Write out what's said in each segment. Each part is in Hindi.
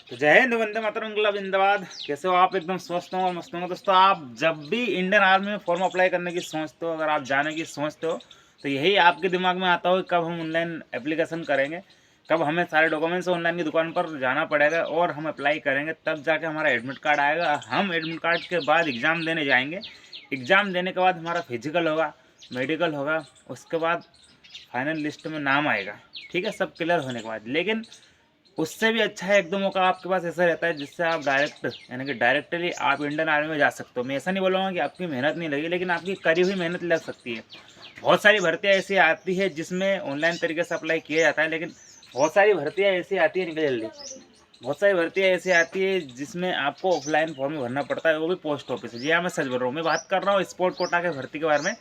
तो जय हिंद, वंदे मातरम, इंकलाब जिंदाबाद। कैसे हो आप? एकदम स्वस्थ हो और मस्त हो। दोस्तों, आप जब भी इंडियन आर्मी में फॉर्म अप्लाई करने की सोचते हो, अगर आप जाने की सोचते हो, तो यही आपके दिमाग में आता हो कि कब हम ऑनलाइन एप्लीकेशन करेंगे, कब हमें सारे डॉक्यूमेंट्स ऑनलाइन की दुकान पर जाना पड़ेगा और हम अप्लाई करेंगे, तब जाके हमारा एडमिट कार्ड आएगा। हम एडमिट कार्ड के बाद एग्ज़ाम देने जाएंगे। एग्ज़ाम देने के बाद हमारा फिजिकल होगा, मेडिकल होगा, उसके बाद फाइनल लिस्ट में नाम आएगा। ठीक है, सब क्लियर होने के बाद। लेकिन उससे भी अच्छा है, एक दो मौका आपके पास ऐसा रहता है जिससे आप डायरेक्ट यानी कि डायरेक्टली आप इंडियन आर्मी में जा सकते हो। मैं ऐसा नहीं बोलूँगा कि आपकी मेहनत नहीं लगी, लेकिन आपकी करी हुई मेहनत लग सकती है। बहुत सारी भर्तियाँ ऐसी आती है जिसमें ऑनलाइन तरीके से अप्लाई किया जाता है, लेकिन बहुत सारी भर्तियाँ ऐसी आती है, निकल जल्दी, बहुत सारी भर्तियाँ ऐसी आती है जिसमें आपको ऑफलाइन फॉर्म भरना पड़ता है, वो भी पोस्ट ऑफिस से। जी हाँ, मैं सच बोल रहा हूँ। मैं बात कर रहा हूँ स्पोर्ट कोटा के भर्ती के बारे में।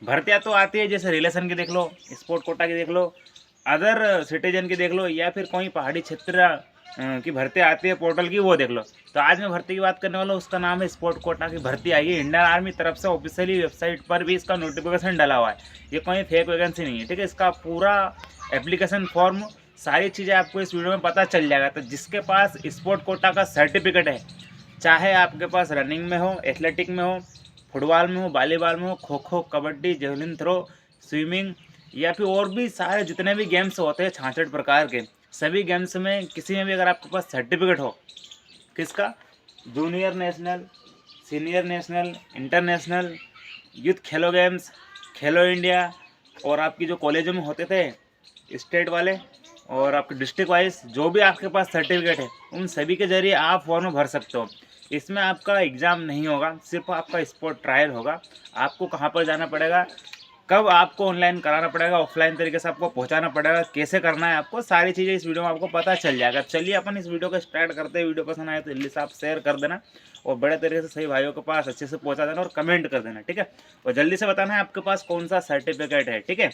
भर्तियाँ तो आती है जैसे रिलेशन की देख लो, स्पोर्ट कोटा की देख लो, अदर सिटीजन की देख लो, या फिर कोई पहाड़ी क्षेत्र की भर्ती आती है पोर्टल की, वो देख लो। तो आज मैं भर्ती की बात करने वाला हूँ, उसका नाम है स्पोर्ट कोटा की भर्ती आई है इंडियन आर्मी तरफ से। ऑफिशियली वेबसाइट पर भी इसका नोटिफिकेशन डाला हुआ है, ये कोई फेक वैकेंसी नहीं है। ठीक है, इसका पूरा एप्लीकेशन फॉर्म, सारी चीज़ें आपको इस वीडियो में पता चल जाएगा। तो जिसके पास स्पोर्ट कोटा का सर्टिफिकेट है, चाहे आपके पास रनिंग में हो, एथलेटिक में हो, फुटबॉल में हो, वॉलीबॉल में हो, kho kho, kabaddi, javelin throw, swimming, या फिर और भी सारे जितने भी गेम्स होते हैं 66 प्रकार के, सभी गेम्स में किसी में भी अगर आपके पास सर्टिफिकेट हो, किसका, junior national, senior national, international, youth खेलो गेम्स, खेलो इंडिया, और आपकी जो कॉलेजों में होते थे स्टेट वाले, और आपके डिस्ट्रिक्ट वाइज जो भी आपके पास सर्टिफिकेट है, उन सभी के जरिए आप फॉर्म भर सकते हो। इसमें आपका एग्ज़ाम नहीं होगा, सिर्फ आपका स्पोर्ट ट्रायल होगा। आपको कहाँ पर जाना पड़ेगा, कब आपको ऑनलाइन कराना पड़ेगा, ऑफलाइन तरीके से आपको पहुंचाना पड़ेगा, कैसे करना है आपको, सारी चीज़ें इस वीडियो में आपको पता चल जाएगा। चलिए अपन इस वीडियो को स्टार्ट करते हैं। वीडियो पसंद आए तो जल्दी से आप शेयर कर देना, और बड़े तरीके से सही भाइयों के पास अच्छे से पहुंचा देना, और कमेंट कर देना। ठीक है, और जल्दी से बताना है आपके पास कौन सा सर्टिफिकेट है। ठीक है,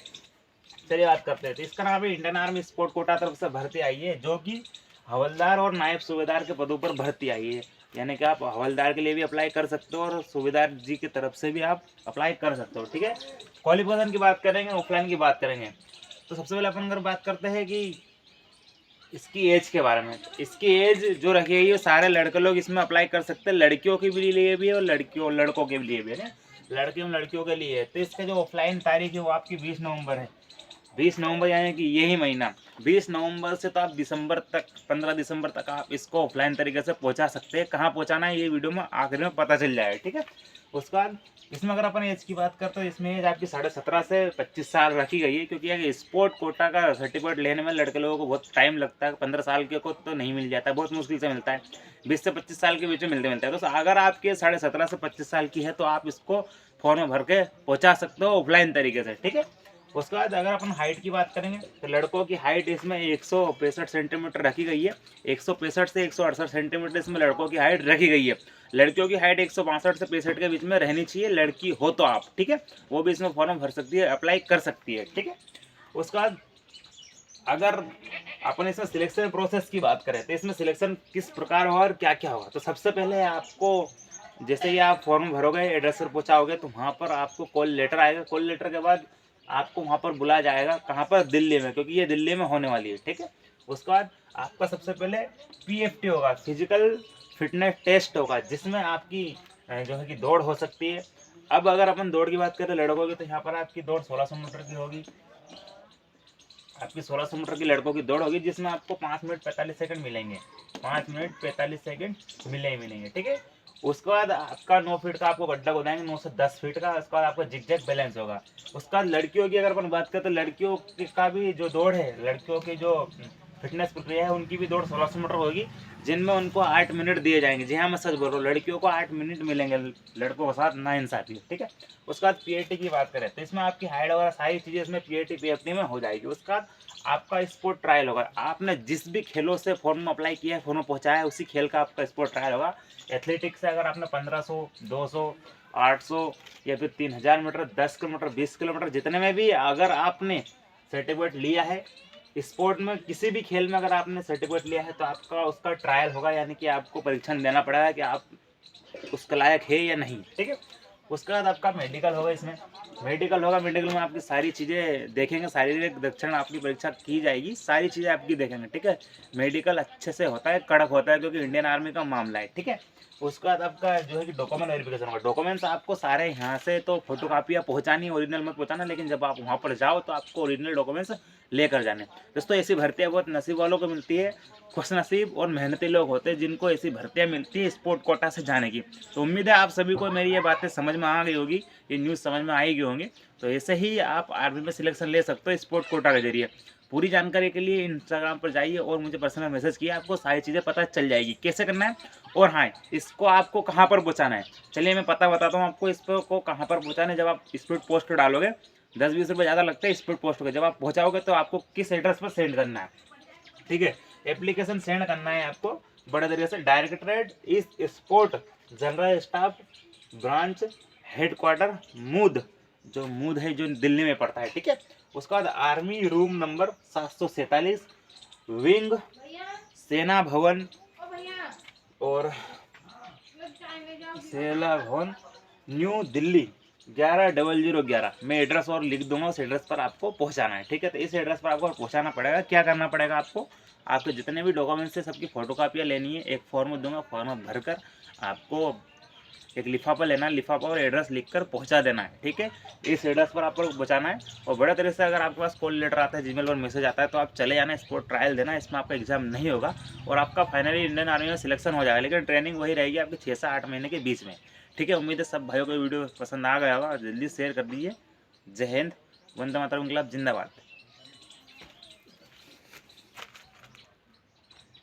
चलिए बात करते हैं। तो इसका नाम है इंडियन आर्मी स्पोर्ट कोटा तरफ से भर्ती आई है, जो कि हवलदार और नायब सूबेदार के पदों पर भर्ती आई है। यानी कि आप हवलदार के लिए भी अप्लाई कर सकते हो और सूबेदार जी की तरफ से भी आप अप्लाई कर सकते हो। ठीक है, क्वालिफिकेशन की बात करेंगे, ऑफलाइन की बात करेंगे। तो सबसे पहले अपन अगर बात करते हैं कि इसकी एज के बारे में, तो इसकी एज जो रखी गई है, सारे लड़के लोग इसमें अप्लाई कर सकते हैं। लड़कियों के भी लिए भी है और लड़कियों लड़कों के लिए भी है ना, लड़कियों लड़कियों के लिए है। तो इसका जो ऑफलाइन तारीख है वो आपकी 20 नवंबर है। 20 नवंबर यानी कि यही महीना, 20 नवंबर से तो आप दिसंबर तक, 15 दिसंबर तक आप इसको ऑफलाइन तरीके से पहुंचा सकते हैं। कहाँ पहुंचाना है ये वीडियो में आखिर में पता चल जाएगा। ठीक है, उसके बाद इसमें अगर अपन एज की बात करते हैं, इसमें एज आपकी 17.5 से 25 साल रखी गई है, क्योंकि ये स्पोर्ट कोटा का सर्टिफिकेट लेने में लड़के लोगों को बहुत टाइम लगता है। 15 साल के को तो नहीं मिल जाता, बहुत मुश्किल से मिलता है। 20 से 25 साल के बीच में मिलता है। तो अगर आपके 17.5 से 25 साल की है, तो आप इसको फॉर्म में भर के पहुँचा सकते हो ऑफलाइन तरीके से। ठीक है, उसके बाद अगर अपन हाइट की बात करेंगे, तो लड़कों की हाइट इसमें 165 सेंटीमीटर रखी गई है। 165 से 168 सेंटीमीटर इसमें लड़कों की हाइट रखी गई है। लड़कियों की हाइट 162 से 65 के बीच में रहनी चाहिए, लड़की हो तो आप। ठीक है, वो भी इसमें फॉर्म भर सकती है, अप्लाई कर सकती है। ठीक है, उसके बाद अगर अपन इसमें सिलेक्शन प्रोसेस की बात करें, तो इसमें सिलेक्शन किस प्रकार होगा और क्या क्या होगा। तो सबसे पहले आपको, जैसे ही आप फॉर्म भरोगे, एड्रेस पर पहुँचाओगे, तो वहाँ पर आपको कॉल लेटर आएगा। कॉल लेटर के बाद आपको वहाँ पर बुलाया जाएगा, कहाँ पर, दिल्ली में, क्योंकि ये दिल्ली में होने वाली है। ठीक है, उसके बाद आपका सबसे पहले PFT होगा, फिजिकल फिटनेस टेस्ट होगा, जिसमें आपकी जो है कि दौड़ हो सकती है। अब अगर अपन दौड़ की बात करें लड़कों की, तो यहाँ पर आपकी दौड़ 1600 मीटर की होगी। आपकी 1600 मीटर की लड़कों की दौड़ होगी, जिसमें आपको 5 मिनट 45 सेकंड मिलेंगे। 5 मिनट 45 सेकंड मिलेंगे। ठीक है, उसके बाद आपका 9 फीट का आपको गड्ढा खोदाएंगे, 9 से 10 फीट का। उसके बाद आपका जिगजैग बैलेंस होगा। उसके बाद लड़कियों की अगर अपन बात करें, तो लड़कियों का भी जो दौड़ है, लड़कियों की जो फिटनेस प्रक्रिया है, उनकी भी दौड़ 1600 मीटर होगी, जिनमें उनको 8 मिनट दिए जाएंगे। जी हाँ, मैं सच बोल रहा हूँ, लड़कियों को 8 मिनट मिलेंगे, लड़कों के साथ नाइंसाफी है। ठीक है, उसके बाद PAT की बात करें, तो इसमें आपकी हाइट वगैरह सारी चीज़ें इसमें PAT PFT में हो जाएगी। उसके बाद आपका स्पोर्ट ट्रायल होगा। आपने जिस भी खेलों से फॉर्म में अप्लाई किया है, फॉर्म में पहुँचाया है, उसी खेल का आपका स्पोर्ट ट्रायल होगा। एथलेटिक्स से अगर आपने 1500, 200, 800 या फिर 3000 मीटर, 10 किलोमीटर, 20 किलोमीटर, जितने में भी अगर आपने सर्टिफिकेट लिया है स्पोर्ट में, किसी भी खेल में अगर आपने सर्टिफिकेट लिया है, तो आपका उसका ट्रायल होगा, यानी कि आपको परीक्षण देना पड़ेगा कि आप उसके लायक है या नहीं। ठीक है, उसके बाद आपका मेडिकल होगा। इसमें मेडिकल होगा, मेडिकल में आपकी सारी चीज़ें देखेंगे, शारीरिक दक्षण आपकी परीक्षा की जाएगी, सारी चीज़ें आपकी देखेंगे, ठीक है। मेडिकल अच्छे से होता है, कड़क होता है, क्योंकि इंडियन आर्मी का मामला है, ठीक है। उसके बाद आपका जो है कि डॉक्यूमेंट वेरिफिकेशन होगा। डॉक्यूमेंट्स आपको सारे यहाँ से तो फोटोकॉपियाँ पहुँचानी, ओरिजिनल मत पहुँचाना, लेकिन जब आप वहाँ पर जाओ तो आपको ओरिजिनल डॉक्यूमेंट्स लेकर जाने। दोस्तों ऐसी भर्तियाँ बहुत नसीब वालों को मिलती है, खुशनसीब और मेहनती लोग होते हैं जिनको ऐसी भर्तियाँ मिलती है स्पोर्ट कोटा से जाने की। तो उम्मीद है आप सभी को मेरी ये बातें समझ में आ गई होगी, ये न्यूज़ समझ में आई गई होंगी। तो ऐसे ही आप आर्मी में सिलेक्शन ले सकते हो स्पोर्ट कोटा के जरिए। पूरी जानकारी के लिए इंस्टाग्राम पर जाइए और मुझे पर्सनल मैसेज किया, आपको सारी चीज़ें पता चल जाएगी कैसे करना है। और हाँ, इसको आपको कहाँ पर पहुँचाना है, चलिए मैं पता बताता हूँ आपको इसको कहाँ पर पहुँचाना है। जब आप स्पीड पोस्ट डालोगे 10-20 रुपये ज़्यादा लगता है स्पीड पोस्ट को, जब आप पहुँचाओगे तो आपको किस एड्रेस पर सेंड करना है, ठीक है। एप्लीकेशन सेंड करना है आपको बड़े तरीके से, डायरेक्टरेट इस sport general staff branch headquarter मूद, जो मूद है जो दिल्ली में पड़ता है, ठीक है। उसके बाद आर्मी रूम नंबर 747 विंग सेना भवन और सेना भवन न्यू दिल्ली 110011। मैं एड्रेस और लिख दूंगा, उस एड्रेस पर आपको पहुंचाना है, ठीक है। तो इस एड्रेस पर आपको पहुंचाना पड़ेगा। क्या करना पड़ेगा आपको, आपके जितने भी डॉक्यूमेंट्स है सबकी फोटोकॉपियाँ लेनी है, एक फॉर्म दूंगा, फॉर्म भरकर आपको एक लिफाफा लेना है, लिफाफा और एड्रेस लिखकर पहुंचा देना है, ठीक है। इस एड्रेस पर आपको पहुंचाना है। और बड़े तरीके से अगर आपके पास कॉल लेटर आता है, जीमेल पर मैसेज आता है, तो आप चले जाना, स्पोर्ट ट्रायल देना, इसमें आपका एग्जाम नहीं होगा और आपका फाइनली इंडियन आर्मी में सिलेक्शन हो जाएगा। लेकिन ट्रेनिंग वही रहेगी आपकी 6 से 8 महीने के बीच में, ठीक है। उम्मीद है सब भाइयों को वीडियो पसंद आ गया होगा, जल्दी शेयर कर दीजिए। जय हिंद, वंदे मातरम, इंकलाब जिंदाबाद।